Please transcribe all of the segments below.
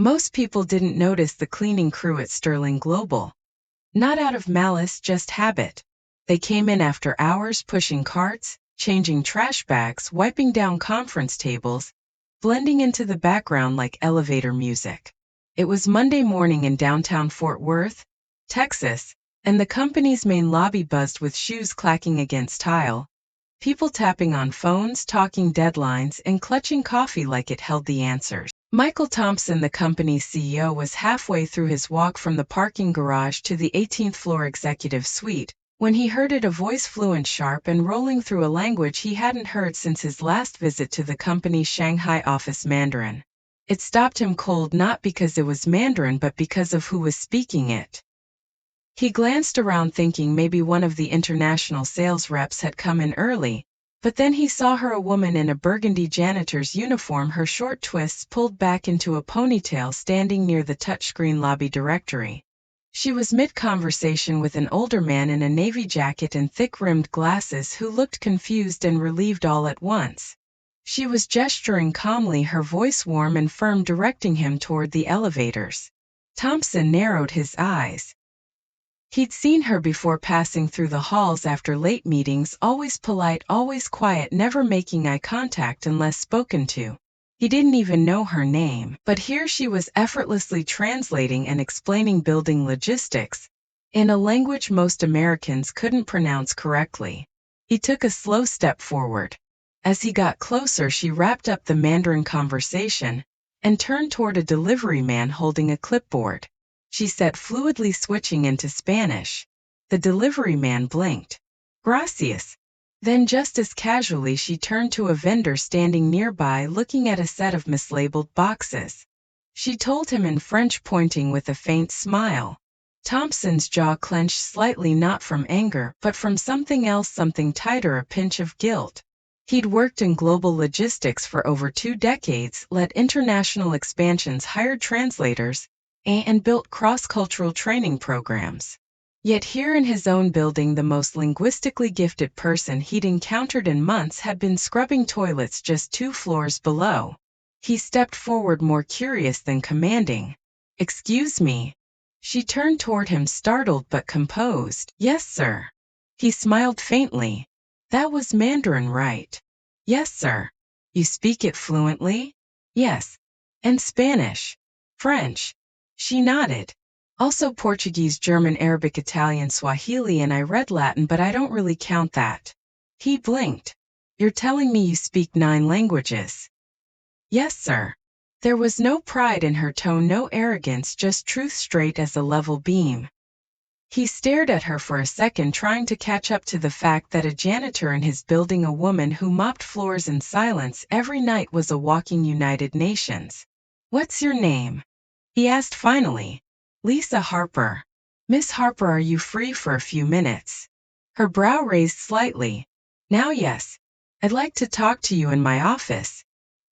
Most people didn't notice the cleaning crew at Sterling Global. Not out of malice, just habit. They came in after hours pushing carts, changing trash bags, wiping down conference tables, blending into the background like elevator music. It was Monday morning in downtown Fort Worth, Texas, and the company's main lobby buzzed with shoes clacking against tile, people tapping on phones, talking deadlines, and clutching coffee like it held the answers. Michael Thompson, the company's CEO, was halfway through his walk from the parking garage to the 18th floor executive suite when he heard a voice fluent, sharp, and rolling through a language he hadn't heard since his last visit to the company's Shanghai office, Mandarin. It stopped him cold, not because it was Mandarin but because of who was speaking it. He glanced around thinking maybe one of the international sales reps had come in early, but then he saw her, a woman in a burgundy janitor's uniform, her short twists pulled back into a ponytail, standing near the touchscreen lobby directory. She was mid-conversation with an older man in a navy jacket and thick-rimmed glasses who looked confused and relieved all at once. She was gesturing calmly, her voice warm and firm, directing him toward the elevators. Thompson narrowed his eyes. He'd seen her before, passing through the halls after late meetings, always polite, always quiet, never making eye contact unless spoken to. He didn't even know her name, but here she was effortlessly translating and explaining building logistics in a language most Americans couldn't pronounce correctly. He took a slow step forward. As he got closer, she wrapped up the Mandarin conversation and turned toward a delivery man holding a clipboard. She said fluidly, switching into Spanish. The delivery man blinked. Gracias. Then just as casually she turned to a vendor standing nearby, looking at a set of mislabeled boxes. She told him in French, pointing with a faint smile. Thompson's jaw clenched slightly, not from anger, but from something else, something tighter, a pinch of guilt. He'd worked in global logistics for over 2 decades, led international expansions, hired translators, and built cross-cultural training programs. Yet here in his own building, the most linguistically gifted person he'd encountered in months had been scrubbing toilets just 2 floors below. He stepped forward, more curious than commanding. "Excuse me." She turned toward him, startled but composed. "Yes, sir." He smiled faintly. "That was Mandarin, right?" "Yes, sir." "You speak it fluently?" "Yes." "And Spanish?" "French." She nodded. "Also Portuguese, German, Arabic, Italian, Swahili, and I read Latin, but I don't really count that." He blinked. "You're telling me you speak 9 languages?" "Yes, sir." There was no pride in her tone, no arrogance, just truth, straight as a level beam. He stared at her for a second, trying to catch up to the fact that a janitor in his building, a woman who mopped floors in silence every night, was a walking United Nations. "What's your name?" he asked finally. "Lisa Harper." "Miss Harper, are you free for a few minutes?" Her brow raised slightly. "Now, yes. I'd like to talk to you in my office."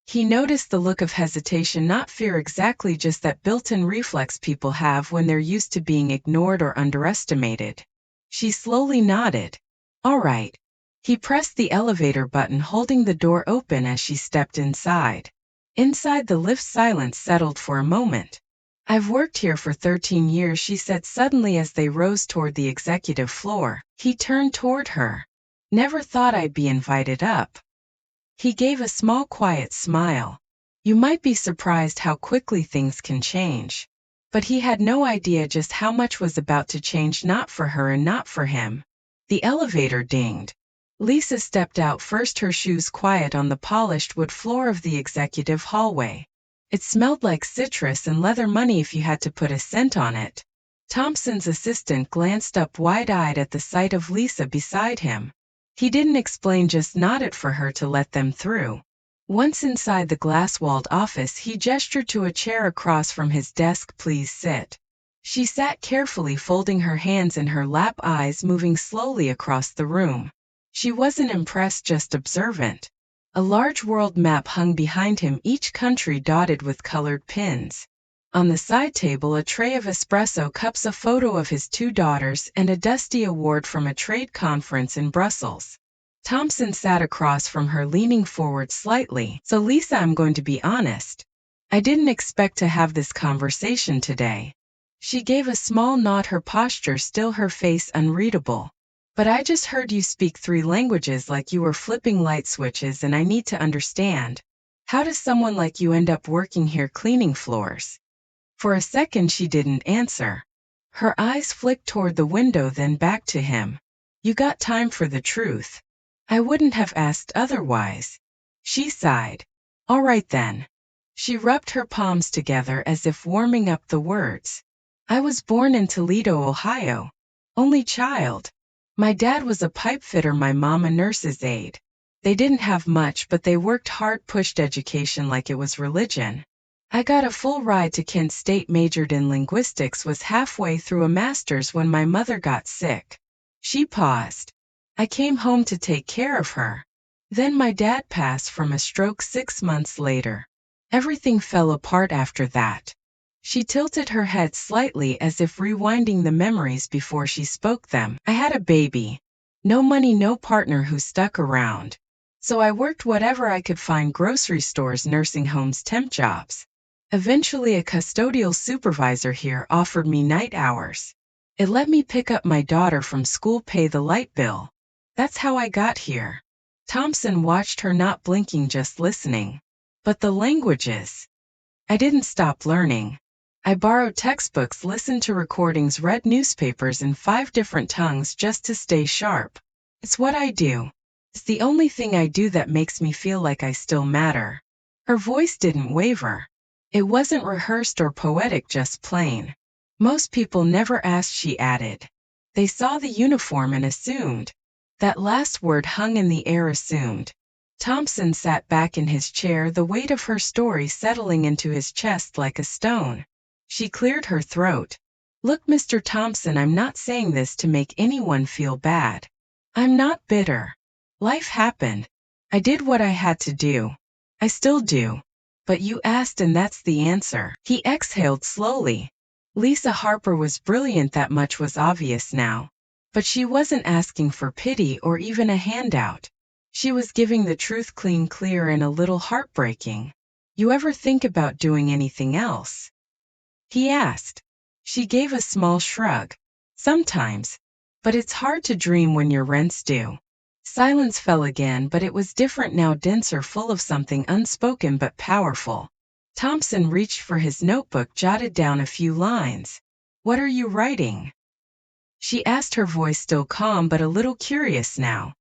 He noticed the look of hesitation, not fear exactly, just that built-in reflex people have when they're used to being ignored or underestimated. She slowly nodded. "All right." He pressed the elevator button, holding the door open as she stepped inside. Inside the lift, silence settled for a moment. "I've worked here for 13 years, she said suddenly as they rose toward the executive floor. He turned toward her. "Never thought I'd be invited up." He gave a small, quiet smile. You might be surprised how quickly things can change. But he had no idea just how much was about to change, not for her and not for him. The elevator dinged. Lisa stepped out first, her shoes quiet on the polished wood floor of the executive hallway. It smelled like citrus and leather, money if you had to put a scent on it. Thompson's assistant glanced up wide-eyed at the sight of Lisa beside him. He didn't explain, just nodded for her to let them through. Once inside the glass-walled office, he gestured to a chair across from his desk. "Please sit." She sat carefully, folding her hands in her lap, eyes moving slowly across the room. She wasn't impressed, just observant. A large world map hung behind him, each country dotted with colored pins. On the side table, a tray of espresso cups, a photo of his 2 daughters, and a dusty award from a trade conference in Brussels. Thompson sat across from her, leaning forward slightly. "So Lisa, I'm going to be honest. I didn't expect to have this conversation today. She gave a small nod, her posture still, her face unreadable. But I just heard you speak 3 languages like you were flipping light switches, and I need to understand. How does someone like you end up working here cleaning floors? For a second she didn't answer. Her eyes flicked toward the window, then back to him. You got time for the truth? I wouldn't have asked otherwise. She sighed. All right then. She rubbed her palms together as if warming up the words. I was born in Toledo, Ohio. Only child. My dad was a pipe fitter, my mom a nurse's aide. They didn't have much, but they worked hard, pushed education like it was religion. I got a full ride to Kent State, majored in linguistics, was halfway through a master's when my mother got sick. She paused. I came home to take care of her. Then my dad passed from a stroke 6 months later. Everything fell apart after that. She tilted her head slightly as if rewinding the memories before she spoke them. I had a baby. No money, no partner who stuck around. So I worked whatever I could find: grocery stores, nursing homes, temp jobs. Eventually a custodial supervisor here offered me night hours. It let me pick up my daughter from school, pay the light bill. That's how I got here. Thompson watched her, not blinking, just listening. But the languages. I didn't stop learning. I borrowed textbooks, listened to recordings, read newspapers in 5 different tongues just to stay sharp. It's what I do. It's the only thing I do that makes me feel like I still matter. Her voice didn't waver. It wasn't rehearsed or poetic, just plain. Most people never asked, she added. They saw the uniform and assumed. That last word hung in the air, assumed. Thompson sat back in his chair, the weight of her story settling into his chest like a stone. She cleared her throat. Look, Mr. Thompson, I'm not saying this to make anyone feel bad. I'm not bitter. Life happened. I did what I had to do. I still do. But you asked, and that's the answer. He exhaled slowly. Lisa Harper was brilliant, that much was obvious now. But she wasn't asking for pity or even a handout. She was giving the truth, clean, clear, and a little heartbreaking. You ever think about doing anything else? He asked. She gave a small shrug. Sometimes. But it's hard to dream when your rent's due. Silence fell again, but it was different now, denser, full of something unspoken but powerful. Thompson reached for his notebook, jotted down a few lines. What are you writing? She asked, her voice still calm but a little curious now.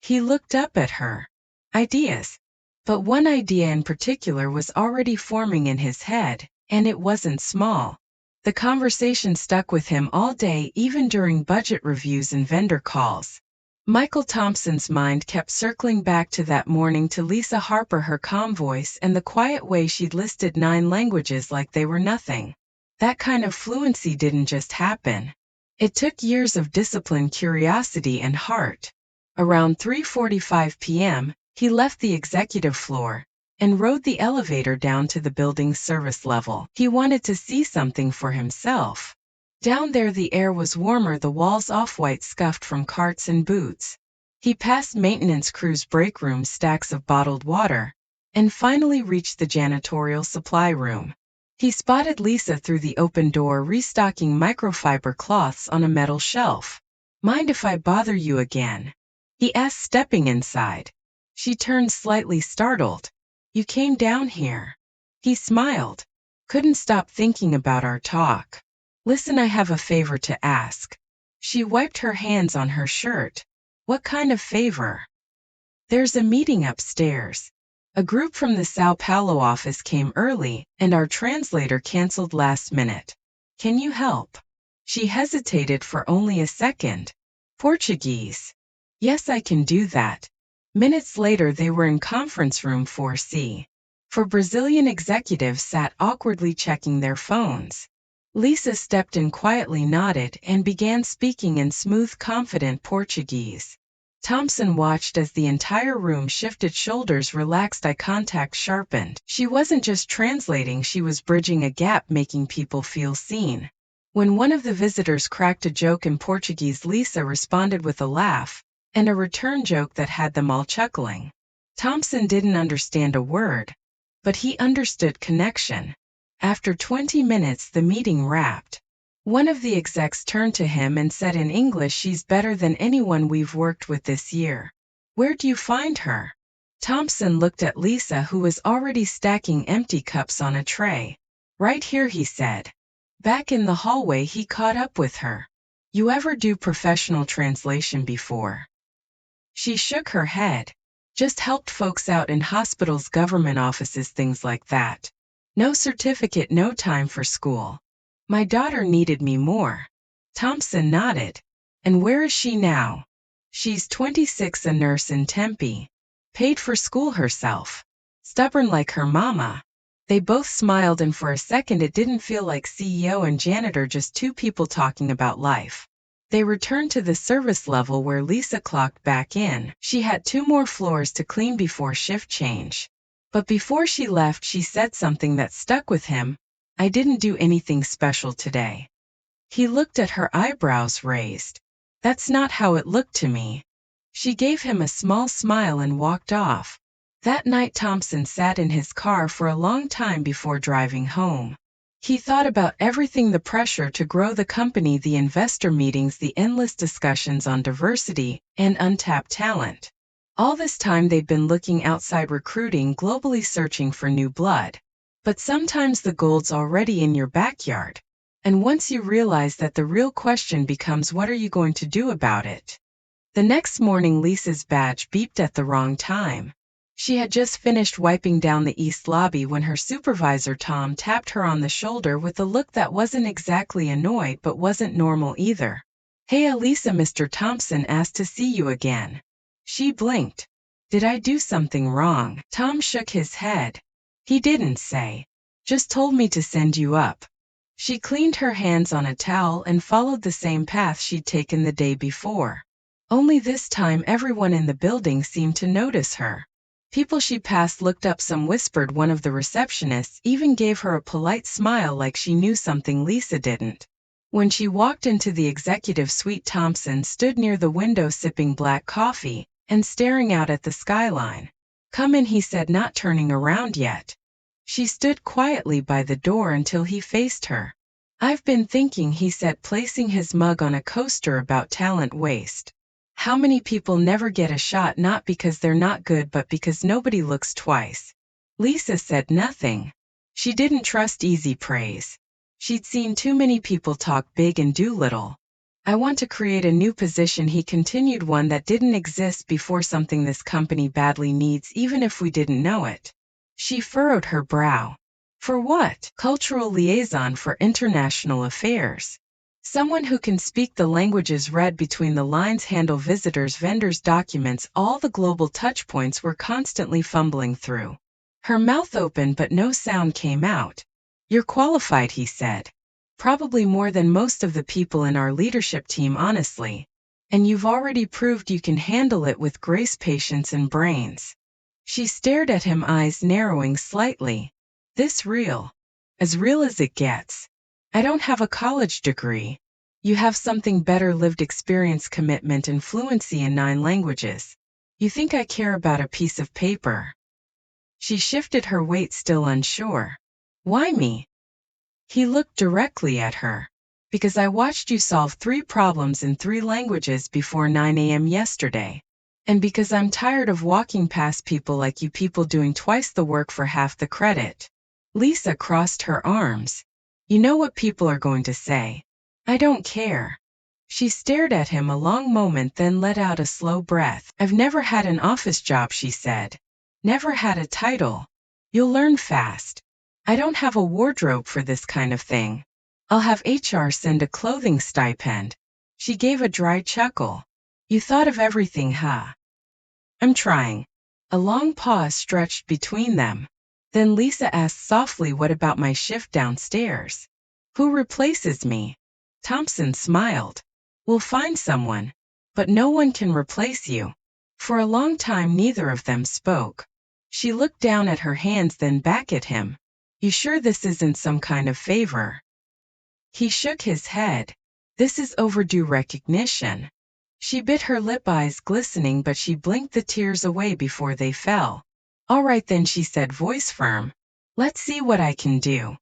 He looked up at her. Ideas. But one idea in particular was already forming in his head, and it wasn't small. The conversation stuck with him all day, even during budget reviews and vendor calls. Michael Thompson's mind kept circling back to that morning, to Lisa Harper, her calm voice, and the quiet way she'd listed 9 languages like they were nothing. That kind of fluency didn't just happen. It took years of discipline, curiosity, and heart. Around 3:45 p.m., he left the executive floor and rode the elevator down to the building's service level. He wanted to see something for himself. Down there the air was warmer, the walls off-white, scuffed from carts and boots. He passed maintenance crews' break rooms, stacks of bottled water, and finally reached the janitorial supply room. He spotted Lisa through the open door, restocking microfiber cloths on a metal shelf. Mind if I bother you again? He asked, stepping inside. She turned, slightly startled. You came down here. He smiled. Couldn't stop thinking about our talk. Listen, I have a favor to ask. She wiped her hands on her shirt. What kind of favor? There's a meeting upstairs. A group from the Sao Paulo office came early, and our translator canceled last minute. Can you help? She hesitated for only a second. Portuguese. Yes, I can do that. Minutes later they were in conference room 4C. 4 Brazilian executives sat awkwardly checking their phones. Lisa stepped in quietly, nodded, and began speaking in smooth, confident Portuguese. Thompson watched as the entire room shifted, shoulders relaxed, eye contact sharpened. She wasn't just translating, she was bridging a gap, making people feel seen. When one of the visitors cracked a joke in Portuguese, Lisa responded with a laugh, and a return joke that had them all chuckling. Thompson didn't understand a word, but he understood connection. After 20 minutes, the meeting wrapped. One of the execs turned to him and said in English, "She's better than anyone we've worked with this year. Where do you find her?" Thompson looked at Lisa, who was already stacking empty cups on a tray. "Right here," he said. Back in the hallway, he caught up with her. "You ever do professional translation before?" She shook her head. "Just helped folks out in hospitals, government offices, things like that. No certificate, no time for school. My daughter needed me more." Thompson nodded. "And where is she now?" "She's 26, a nurse in Tempe. Paid for school herself. Stubborn like her mama." They both smiled, and for a second it didn't feel like CEO and janitor, just two people talking about life. They returned to the service level where Lisa clocked back in. She had 2 more floors to clean before shift change. But before she left, she said something that stuck with him. "I didn't do anything special today." He looked at her, eyebrows raised. "That's not how it looked to me." She gave him a small smile and walked off. That night, Thompson sat in his car for a long time before driving home. He thought about everything: the pressure to grow the company, the investor meetings, the endless discussions on diversity and untapped talent. All this time they'd been looking outside, recruiting, globally searching for new blood. But sometimes the gold's already in your backyard. And once you realize that, the real question becomes, what are you going to do about it? The next morning, Lisa's badge beeped at the wrong time. She had just finished wiping down the east lobby when her supervisor Tom tapped her on the shoulder with a look that wasn't exactly annoyed but wasn't normal either. "Hey, Lisa, Mr. Thompson asked to see you again." She blinked. "Did I do something wrong?" Tom shook his head. "He didn't say. Just told me to send you up." She cleaned her hands on a towel and followed the same path she'd taken the day before. Only this time everyone in the building seemed to notice her. People she passed looked up, some whispered, one of the receptionists even gave her a polite smile like she knew something Lisa didn't. When she walked into the executive suite, Thompson stood near the window sipping black coffee and staring out at the skyline. "Come in," he said, not turning around yet. She stood quietly by the door until he faced her. "I've been thinking," he said, placing his mug on a coaster, "about talent waste. How many people never get a shot, not because they're not good but because nobody looks twice." Lisa said nothing. She didn't trust easy praise. She'd seen too many people talk big and do little. "I want to create a new position," he continued, "one that didn't exist before, something this company badly needs, even if we didn't know it." She furrowed her brow. "For what?" "Cultural liaison for international affairs. Someone who can speak the languages, read between the lines, handle visitors, vendors, documents, all the global touchpoints we're constantly fumbling through." Her mouth opened but no sound came out. "You're qualified," he said. "Probably more than most of the people in our leadership team, honestly. And you've already proved you can handle it with grace, patience, and brains." She stared at him, eyes narrowing slightly. "This real? As real as it gets. I don't have a college degree. You have something better: lived experience, commitment, and fluency in 9 languages. You think I care about a piece of paper?" She shifted her weight, still unsure. "Why me?" He looked directly at her. "Because I watched you solve 3 problems in 3 languages before 9 a.m. yesterday. And because I'm tired of walking past people like you, people doing twice the work for half the credit." Lisa crossed her arms. "You know what people are going to say. I don't care." She stared at him a long moment, then let out a slow breath. "I've never had an office job," she said. "Never had a title. You'll learn fast. I don't have a wardrobe for this kind of thing. I'll have HR send a clothing stipend." She gave a dry chuckle. "You thought of everything, huh?" "I'm trying." A long pause stretched between them. Then Lisa asked softly, "What about my shift downstairs? Who replaces me?" Thompson smiled. "We'll find someone. But no one can replace you." For a long time neither of them spoke. She looked down at her hands, then back at him. "You sure this isn't some kind of favor?" He shook his head. "This is overdue recognition." She bit her lip, eyes glistening, but she blinked the tears away before they fell. All right then, she said, voice firm. Let's see what I can do.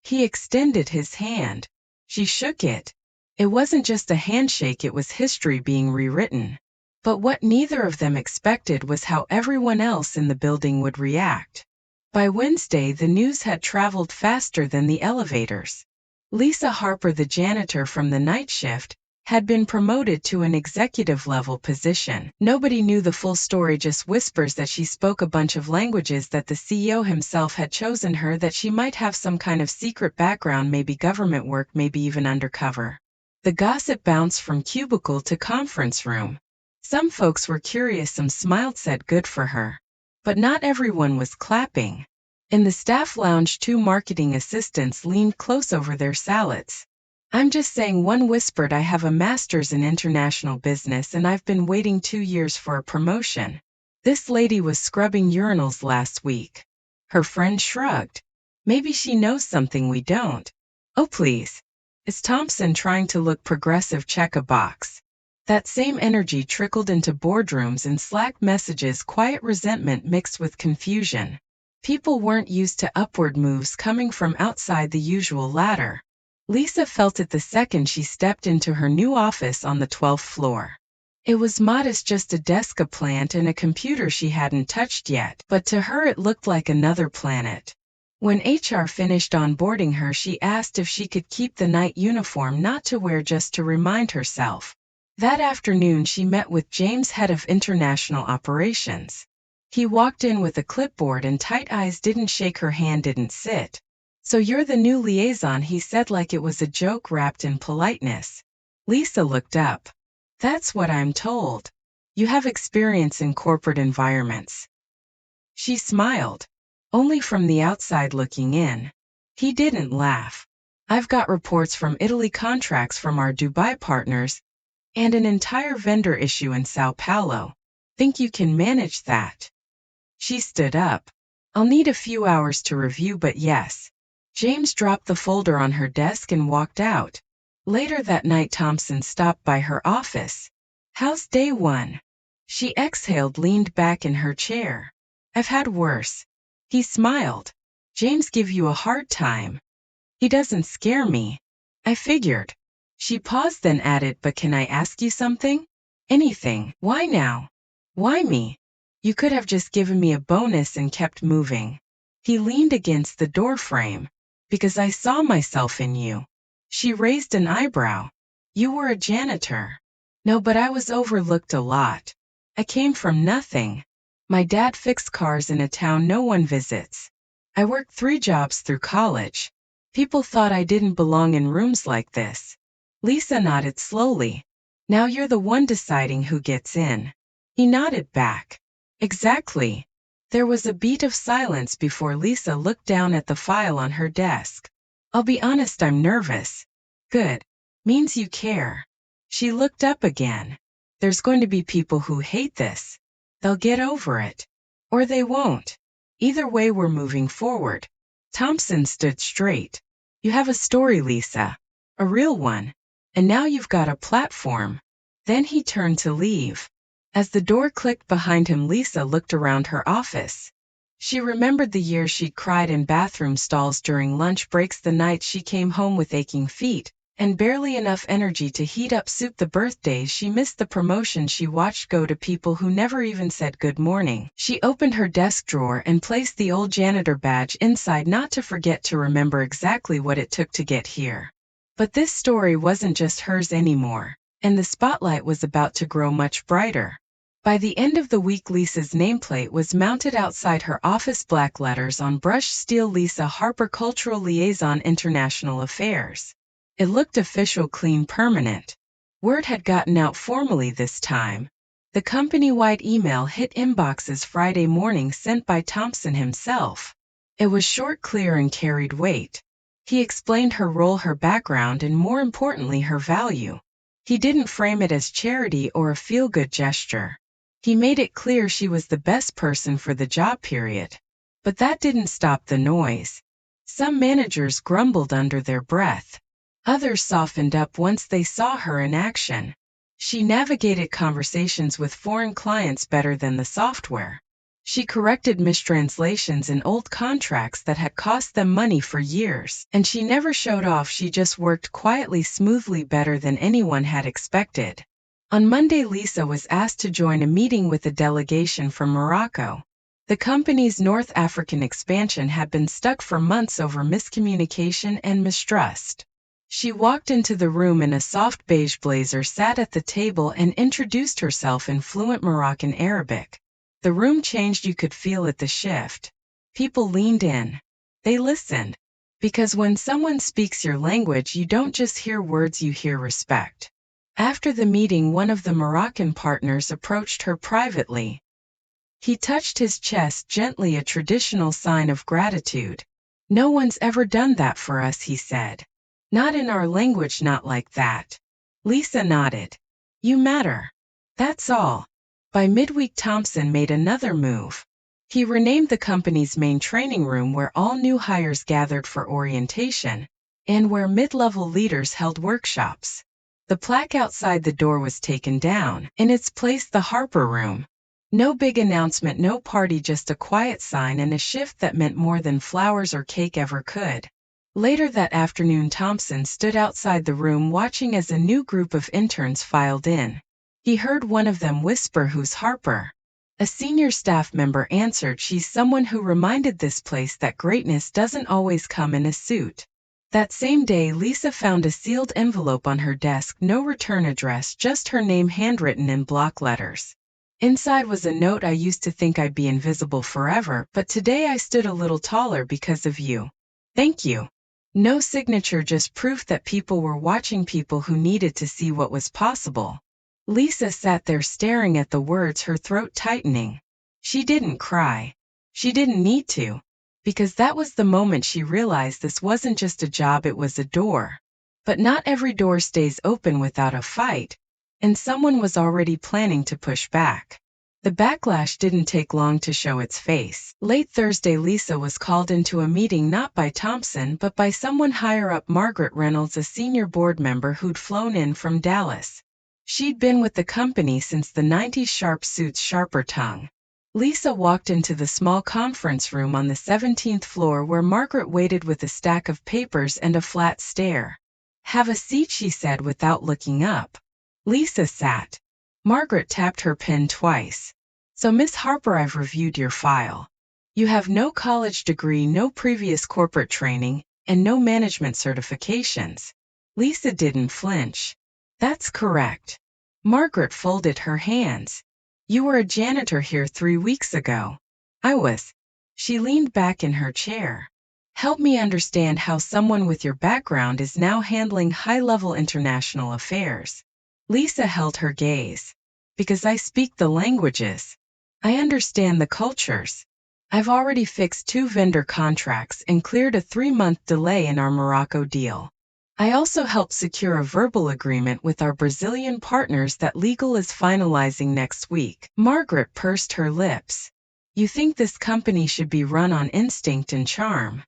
He extended his hand. She shook it. It wasn't just a handshake, it was history being rewritten. But what neither of them expected was how everyone else in the building would react. By Wednesday, the news had traveled faster than the elevators. Lisa Harper, the janitor from the night shift, had been promoted to an executive-level position. Nobody knew the full story, just whispers that she spoke a bunch of languages, that the CEO himself had chosen her, that she might have some kind of secret background, maybe government work, maybe even undercover. The gossip bounced from cubicle to conference room. Some folks were curious, some smiled, said good for her. But not everyone was clapping. In the staff lounge, 2 marketing assistants leaned close over their salads. I'm just saying, one whispered, I have a master's in international business and I've been waiting 2 years for a promotion. This lady was scrubbing urinals last week. Her friend shrugged. Maybe she knows something we don't. Oh please. Is Thompson trying to look progressive? Check a box. That same energy trickled into boardrooms and Slack messages, quiet resentment mixed with confusion. People weren't used to upward moves coming from outside the usual ladder. Lisa felt it the second she stepped into her new office on the 12th floor. It was modest, just a desk, a plant, and a computer she hadn't touched yet, but to her it looked like another planet. When HR finished onboarding her, she asked if she could keep the night uniform, not to wear, just to remind herself. That afternoon she met with James, head of international operations. He walked in with a clipboard and tight eyes, didn't shake her hand, didn't sit. So you're the new liaison, he said like it was a joke wrapped in politeness. Lisa looked up. That's what I'm told. You have experience in corporate environments. She smiled. Only from the outside looking in. He didn't laugh. I've got reports from Italy, contracts from our Dubai partners, and an entire vendor issue in Sao Paulo. Think you can manage that? She stood up. I'll need a few hours to review, but yes. James dropped the folder on her desk and walked out. Later that night, Thompson stopped by her office. How's day one? She exhaled, leaned back in her chair. I've had worse. He smiled. James give you a hard time? He doesn't scare me. I figured. She paused, then added, but can I ask you something? Anything. Why now? Why me? You could have just given me a bonus and kept moving. He leaned against the doorframe. Because I saw myself in you. She raised an eyebrow. You were a janitor. No, but I was overlooked a lot. I came from nothing. My dad fixed cars in a town no one visits. I worked 3 jobs through college. People thought I didn't belong in rooms like this. Lisa nodded slowly. Now you're the one deciding who gets in. He nodded back. Exactly. There was a beat of silence before Lisa looked down at the file on her desk. I'll be honest, I'm nervous. Good. Means you care. She looked up again. There's going to be people who hate this. They'll get over it. Or they won't. Either way, we're moving forward. Thompson stood straight. You have a story, Lisa. A real one. And now you've got a platform. Then he turned to leave. As the door clicked behind him, Lisa looked around her office. She remembered the years she'd cried in bathroom stalls during lunch breaks, the nights she came home with aching feet and barely enough energy to heat up soup, the birthdays she missed, the promotions she watched go to people who never even said good morning. She opened her desk drawer and placed the old janitor badge inside, not to forget to remember exactly what it took to get here. But this story wasn't just hers anymore, and the spotlight was about to grow much brighter. By the end of the week, Lisa's nameplate was mounted outside her office, black letters on brushed steel, Lisa Harper, Cultural Liaison, International Affairs. It looked official, clean, permanent. Word had gotten out formally this time. The company-wide email hit inboxes Friday morning, sent by Thompson himself. It was short, clear, and carried weight. He explained her role, her background, and more importantly, her value. He didn't frame it as charity or a feel-good gesture. He made it clear she was the best person for the job, period. But that didn't stop the noise. Some managers grumbled under their breath. Others softened up once they saw her in action. She navigated conversations with foreign clients better than the software. She corrected mistranslations in old contracts that had cost them money for years, and she never showed off. She just worked quietly, smoothly, better than anyone had expected. On Monday, Lisa was asked to join a meeting with a delegation from Morocco. The company's North African expansion had been stuck for months over miscommunication and mistrust. She walked into the room in a soft beige blazer, sat at the table, and introduced herself in fluent Moroccan Arabic. The room changed. You could feel it, the shift. People leaned in. They listened. Because when someone speaks your language, you don't just hear words, you hear respect. After the meeting, one of the Moroccan partners approached her privately. He touched his chest gently, a traditional sign of gratitude. "No one's ever done that for us," he said. "Not in our language, not like that." Lisa nodded. "You matter. That's all." By midweek, Thompson made another move. He renamed the company's main training room, where all new hires gathered for orientation, and where mid-level leaders held workshops. The plaque outside the door was taken down. In its place, the Harper Room. No big announcement, no party, just a quiet sign and a shift that meant more than flowers or cake ever could. Later that afternoon, Thompson stood outside the room watching as a new group of interns filed in. He heard one of them whisper, "Who's Harper?" A senior staff member answered, "She's someone who reminded this place that greatness doesn't always come in a suit." That same day, Lisa found a sealed envelope on her desk, no return address, just her name handwritten in block letters. Inside was a note: "I used to think I'd be invisible forever, but today I stood a little taller because of you. Thank you." No signature, just proof that people were watching, people who needed to see what was possible. Lisa sat there staring at the words, her throat tightening. She didn't cry. She didn't need to. Because that was the moment she realized this wasn't just a job, it was a door. But not every door stays open without a fight, and someone was already planning to push back. The backlash didn't take long to show its face. Late Thursday, Lisa was called into a meeting, not by Thompson, but by someone higher up, Margaret Reynolds, a senior board member who'd flown in from Dallas. She'd been with the company since the 90s, sharp suits, sharper tongue. Lisa walked into the small conference room on the 17th floor, where Margaret waited with a stack of papers and a flat stare. "Have a seat," she said without looking up. Lisa sat. Margaret tapped her pen twice. "So, Miss Harper, I've reviewed your file. You have no college degree, no previous corporate training, and no management certifications." Lisa didn't flinch. "That's correct." Margaret folded her hands. "You were a janitor here 3 weeks ago." "I was." She leaned back in her chair. "Help me understand how someone with your background is now handling high-level international affairs." Lisa held her gaze. "Because I speak the languages. I understand the cultures. I've already fixed 2 vendor contracts and cleared a 3-month delay in our Morocco deal. I also helped secure a verbal agreement with our Brazilian partners that legal is finalizing next week." Margaret pursed her lips. "You think this company should be run on instinct and charm?"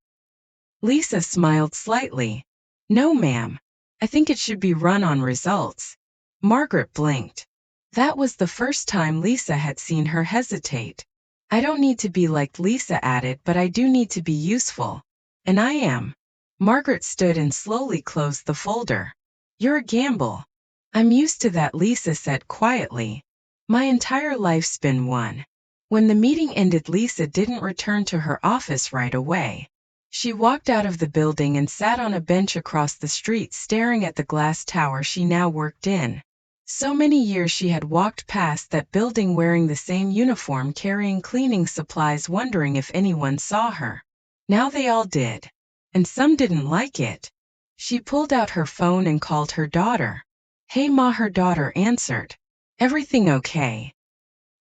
Lisa smiled slightly. "No, ma'am. I think it should be run on results." Margaret blinked. That was the first time Lisa had seen her hesitate. "I don't need to be liked," Lisa added, "but I do need to be useful. And I am." Margaret stood and slowly closed the folder. "You're a gamble." "I'm used to that," Lisa said quietly. "My entire life's been one." When the meeting ended, Lisa didn't return to her office right away. She walked out of the building and sat on a bench across the street, staring at the glass tower she now worked in. So many years she had walked past that building wearing the same uniform, carrying cleaning supplies, wondering if anyone saw her. Now they all did. And some didn't like it. She pulled out her phone and called her daughter. "Hey, Ma," her daughter answered. "Everything okay?"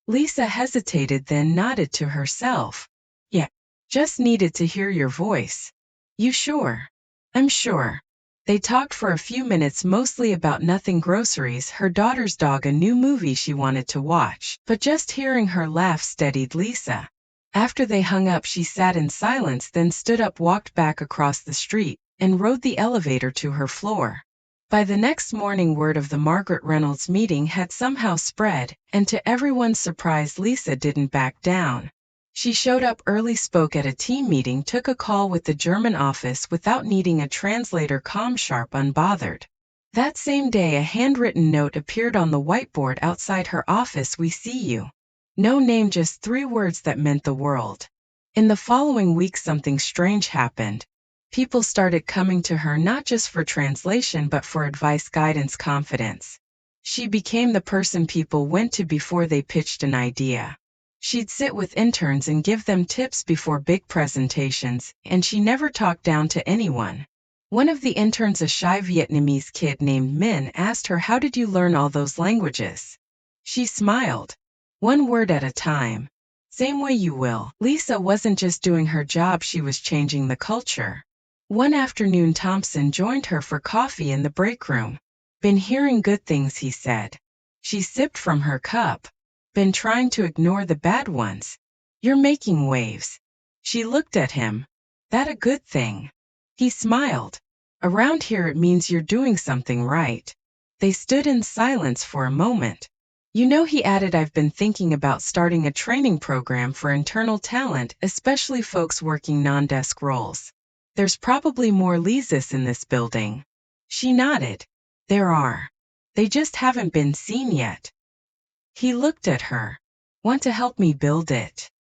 Lisa hesitated, then nodded to herself. "Yeah, just needed to hear your voice." "You sure?" "I'm sure." They talked for a few minutes, mostly about nothing: groceries, her daughter's dog, a new movie she wanted to watch. But just hearing her laugh steadied Lisa. After they hung up, she sat in silence, then stood up, walked back across the street, and rode the elevator to her floor. By the next morning, word of the Margaret Reynolds meeting had somehow spread, and to everyone's surprise, Lisa didn't back down. She showed up early, spoke at a team meeting, took a call with the German office without needing a translator, calm, sharp, unbothered. That same day, a handwritten note appeared on the whiteboard outside her office: "We see you." No name, just 3 words that meant the world. In the following week, something strange happened. People started coming to her not just for translation but for advice, guidance, confidence. She became the person people went to before they pitched an idea. She'd sit with interns and give them tips before big presentations, and she never talked down to anyone. One of the interns, a shy Vietnamese kid named Min, asked her, "How did you learn all those languages?" She smiled. "One word at a time. Same way you will." Lisa wasn't just doing her job, she was changing the culture. One afternoon, Thompson joined her for coffee in the break room. "Been hearing good things," he said. She sipped from her cup. "Been trying to ignore the bad ones. You're making waves." She looked at him. "That a good thing?" He smiled. "Around here it means you're doing something right." They stood in silence for a moment. "You know," he added, "I've been thinking about starting a training program for internal talent, especially folks working non-desk roles. There's probably more Lisas in this building." She nodded. "There are. They just haven't been seen yet." He looked at her. "Want to help me build it?"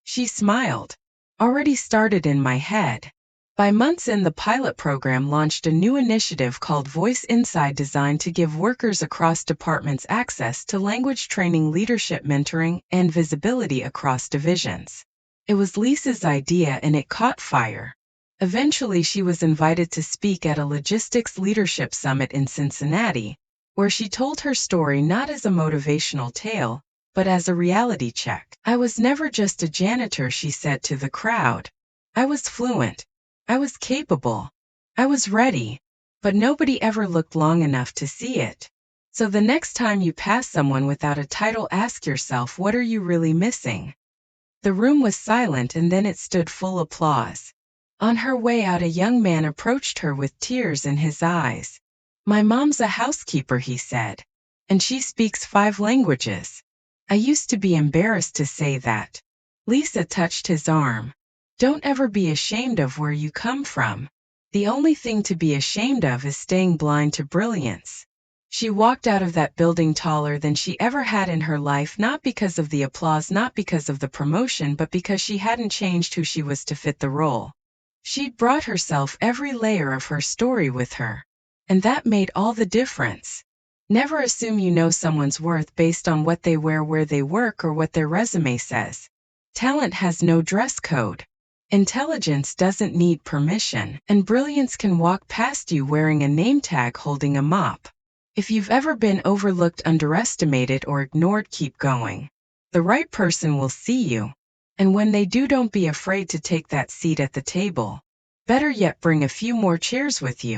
She smiled. "Already started in my head." By months in, the pilot program launched a new initiative called Voice Inside, designed to give workers across departments access to language training, leadership mentoring, and visibility across divisions. It was Lisa's idea and it caught fire. Eventually, she was invited to speak at a logistics leadership summit in Cincinnati, where she told her story not as a motivational tale, but as a reality check. "I was never just a janitor," she said to the crowd. "I was fluent. I was capable. I was ready. But nobody ever looked long enough to see it. So the next time you pass someone without a title, ask yourself, what are you really missing?" The room was silent, and then it stood, full applause. On her way out, a young man approached her with tears in his eyes. "My mom's a housekeeper," he said. "And she speaks 5 languages. I used to be embarrassed to say that." Lisa touched his arm. "Don't ever be ashamed of where you come from. The only thing to be ashamed of is staying blind to brilliance." She walked out of that building taller than she ever had in her life, not because of the applause, not because of the promotion, but because she hadn't changed who she was to fit the role. She'd brought herself, every layer of her story, with her. And that made all the difference. Never assume you know someone's worth based on what they wear, where they work, or what their resume says. Talent has no dress code. Intelligence doesn't need permission, and brilliance can walk past you wearing a name tag, holding a mop. If you've ever been overlooked, underestimated, or ignored, keep going. The right person will see you. And when they do, don't be afraid to take that seat at the table. Better yet, bring a few more chairs with you.